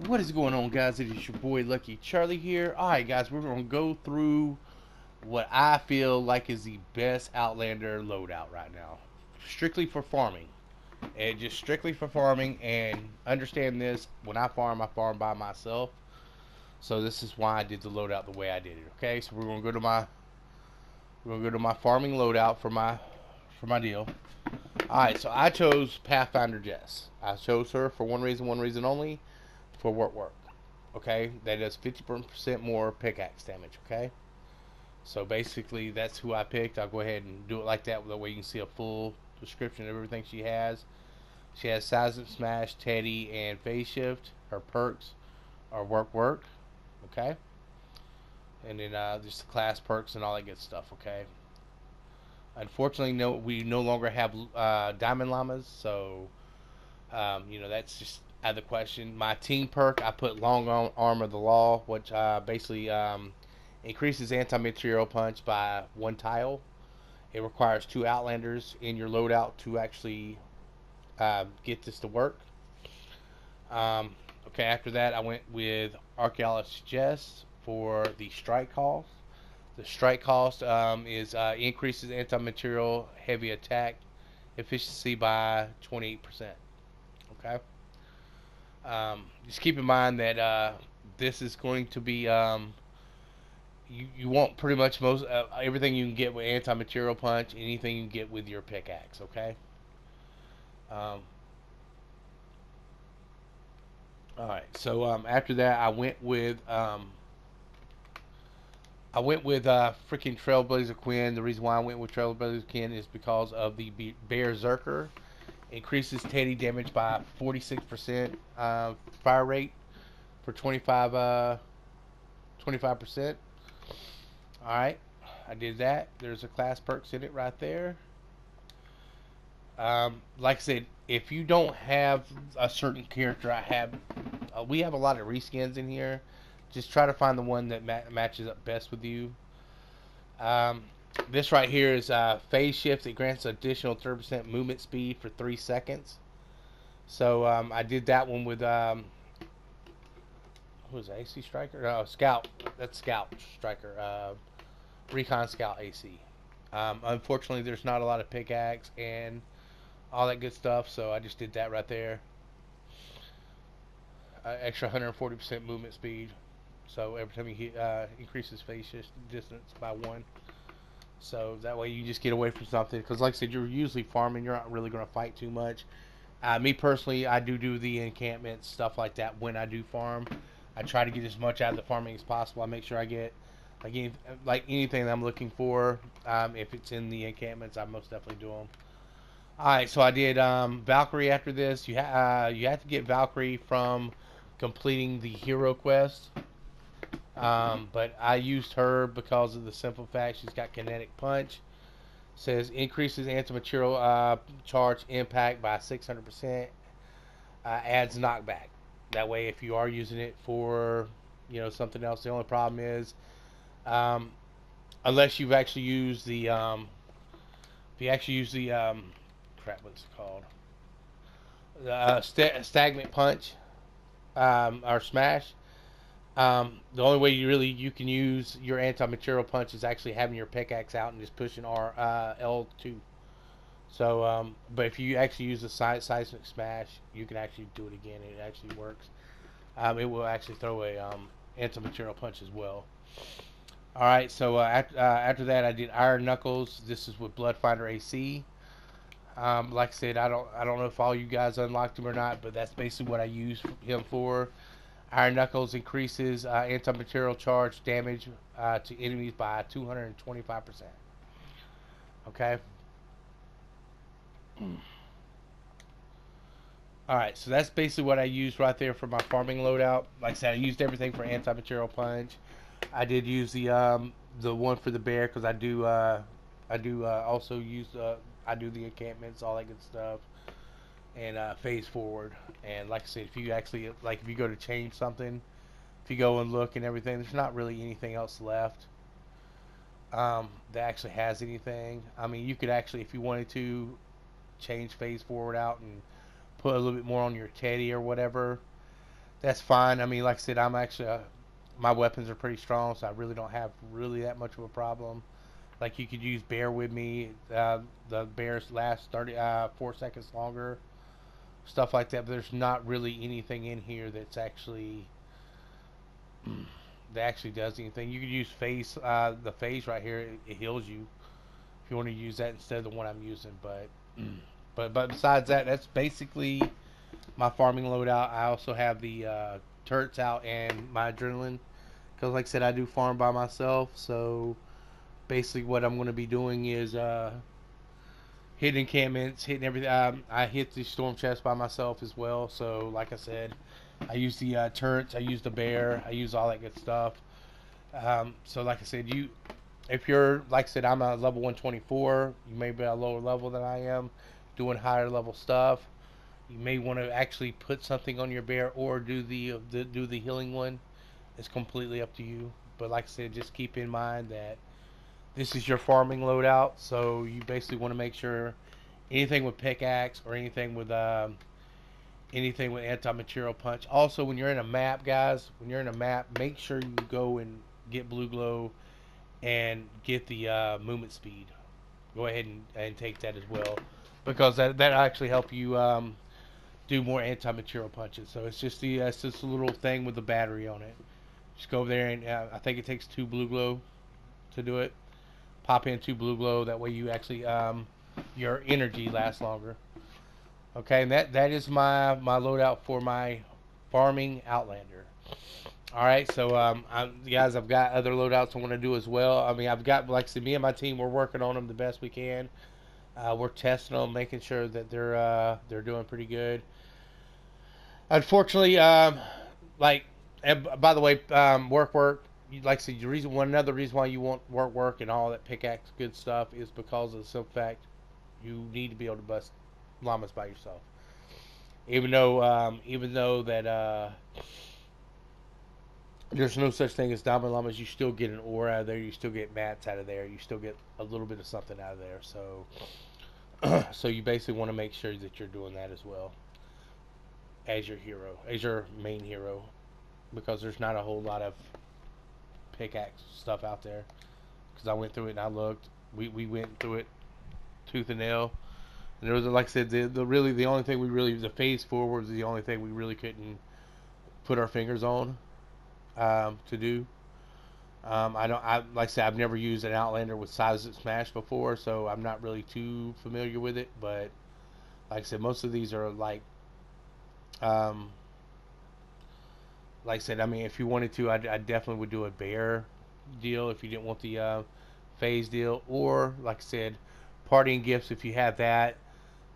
What is going on, guys? It is your boy Luckycharlie here. Alright, guys, we're going to go through what I feel like is the best Outlander loadout right now. Strictly for farming. And just strictly for farming. And understand this, when I farm by myself. So this is why I did the loadout the way I did it. Okay, so we're gonna go to my farming loadout for my deal. Alright, so I chose Pathfinder Jess. I chose her for one reason only, for work. Okay, that does 50% more pickaxe damage. Okay, so basically that's who I picked. I'll go ahead and do it like that. That way you can see a full description of everything she has. She has Seismic Smash, Teddy, and Phase Shift. Her perks are work. Okay, and then just the class perks and all that good stuff. Okay. Unfortunately, no, we no longer have Diamond Llamas, so that's just out of the question. My team perk, I put Long Arm of the Law, which basically increases anti-material punch by 1 tile. It requires 2 Outlanders in your loadout to actually get this to work. Okay, after that, I went with Archaeologist Jess for the strike cost. The strike cost is increases anti-material heavy attack efficiency by 28%. Okay. Just keep in mind that this is going to be you want pretty much most everything you can get with anti-material punch, anything you can get with your pickaxe. Okay. Um, all right. So after that, I went with freaking Trailblazer Quinn. The reason why I went with Trailblazer Quinn is because of the Bear Zerker. Increases Teddy damage by 46%. Fire rate for 25%. All right, I did that. There's a class perks in it right there. Like I said, if you don't have a certain character, we have a lot of reskins in here. Just try to find the one that matches up best with you. Um, this right here is phase shift. It grants additional 30% movement speed for 3 seconds. So I did that one with who was it, AC Striker? No, Scout. That's Scout Striker. Recon Scout AC. Unfortunately, there's not a lot of pickaxe and all that good stuff, so I just did that right there. Extra 140% movement speed. So every time you hit, increases phase distance by 1. So that way you just get away from something. Because like I said, you're usually farming. You're not really going to fight too much. Me personally, I do the encampments, stuff like that when I do farm. I try to get as much out of the farming as possible. I make sure I get like anything that I'm looking for. If it's in the encampments, I most definitely do them. All right, so I did Valkyrie after this. You have to get Valkyrie from completing the hero quest. But I used her because of the simple fact she's got kinetic punch. Says increases anti-material charge impact by 600%. Adds knockback. That way, if you are using it for something else, the only problem is um, unless you've actually used the if you actually use the crap, what's it called? Stagnant punch or smash. The only way you can use your anti-material punch is actually having your pickaxe out and just pushing L2. So, but if you actually use the seismic smash, you can actually do it again. It actually works. It will actually throw a anti-material punch as well. All right. So after that, I did Iron Knuckles. This is with Bloodfinder AC. Like I said, I don't know if all you guys unlocked him or not, but that's basically what I use him for. Iron Knuckles increases anti-material charge damage to enemies by 225%. Okay. All right, so that's basically what I used right there for my farming loadout. Like I said, I used everything for anti-material punch. I did use the one for the bear because I do also use I do the encampments, all that good stuff, and phase forward. And like I said, if you actually if you go to change something, if you go and look and everything, there's not really anything else left that actually has anything. I mean, you could actually, if you wanted to, change phase forward out and put a little bit more on your Teddy or whatever. that's fine. I mean, like I said, I'm actually my weapons are pretty strong, so I really don't have really that much of a problem. Like you could use bear with me. The bears last 4 seconds longer, stuff like that. But there's not really anything in here that's actually that actually does anything. You could use the phase right here. It heals you if you want to use that instead of the one I'm using. But besides that, that's basically my farming loadout. I also have the turrets out and my adrenaline because, like I said, I do farm by myself. So basically, what I'm going to be doing is hitting encampments, hitting everything. I hit the storm chest by myself as well. So, like I said, I use the turrets, I use the bear, I use all that good stuff. So, like I said, if you're, like I said, I'm a level 124. You may be a lower level than I am, doing higher level stuff. You may want to actually put something on your bear or do the healing one. It's completely up to you. But like I said, just keep in mind that this is your farming loadout, so you basically want to make sure anything with pickaxe or anything with anti-material punch. Also, when you're in a map, guys, when you're in a map, make sure you go and get blue glow and get the movement speed. Go ahead and take that as well, because that actually help you do more anti-material punches. So it's just a little thing with the battery on it. Just go over there and I think it takes 2 blue glow to do it. Pop in 2 blue glow. That way you actually your energy lasts longer. Okay, and that is my loadout for my farming Outlander. All right, so guys, I've got other loadouts I want to do as well. I mean, I've got, like I said, me and my team, we're working on them the best we can. We're testing them, making sure that they're doing pretty good. Unfortunately, like, and by the way, work. Like I said, one another reason why you want work and all that pickaxe good stuff is because of the simple fact you need to be able to bust llamas by yourself. Even though that there's no such thing as diamond llamas, you still get an ore out of there. You still get mats out of there. You still get a little bit of something out of there. So, so you basically want to make sure that you're doing that as well as your hero, as your main hero, because there's not a whole lot of pickaxe stuff out there. Because I went through it and I looked. We went through it tooth and nail. And there was, like I said, the only thing the phase forward was the only thing we really couldn't put our fingers on to do. Like I said, I've never used an Outlander with Sizes Smash before, so I'm not really too familiar with it. But like I said, most of these are um, like I said, I mean, if you wanted to, I definitely would do a bear deal if you didn't want the phase deal, or like I said, partying gifts if you have that.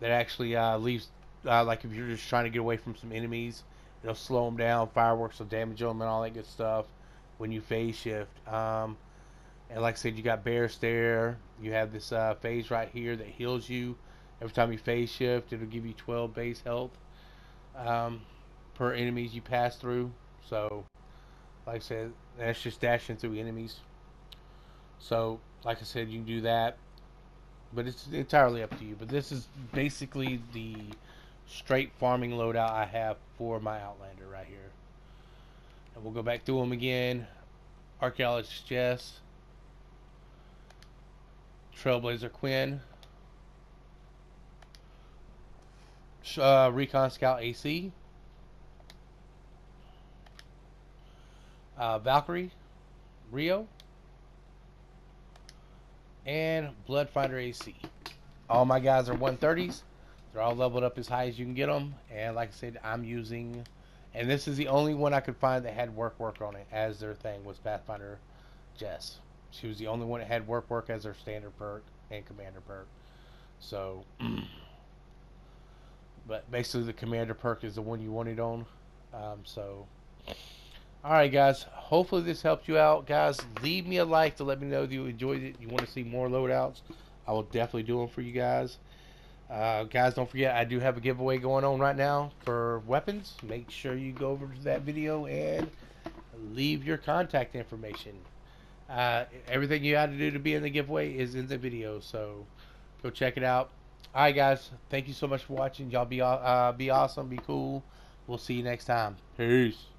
That actually leaves, like if you're just trying to get away from some enemies, it'll slow them down. Fireworks will damage them and all that good stuff when you phase shift. And like I said, you got bear stare. You have this phase right here that heals you every time you phase shift. It'll give you 12 base health um, per enemies you pass through. So, like I said, that's just dashing through enemies. So, like I said, you can do that, but it's entirely up to you. But this is basically the straight farming loadout I have for my Outlander right here. And we'll go back through them again. Archaeologist Jess, Trailblazer Quinn, Recon Scout AC, Valkyrie, Rio, and Bloodfinder AC. All my guys are 130s. They're all leveled up as high as you can get them. And like I said, I'm using, and this is the only one I could find that had work on it as their thing, was Pathfinder Jess. She was the only one that had work as their standard perk and commander perk. So, but basically the commander perk is the one you wanted on. So, alright guys, hopefully this helped you out. Guys, leave me a like to let me know if you enjoyed it. You want to see more loadouts, I will definitely do them for you guys. Guys, don't forget, I do have a giveaway going on right now for weapons. Make sure you go over to that video and leave your contact information. Everything you got to do to be in the giveaway is in the video, so go check it out. Alright guys, thank you so much for watching. Y'all be awesome, be cool, We'll see you next time. Peace.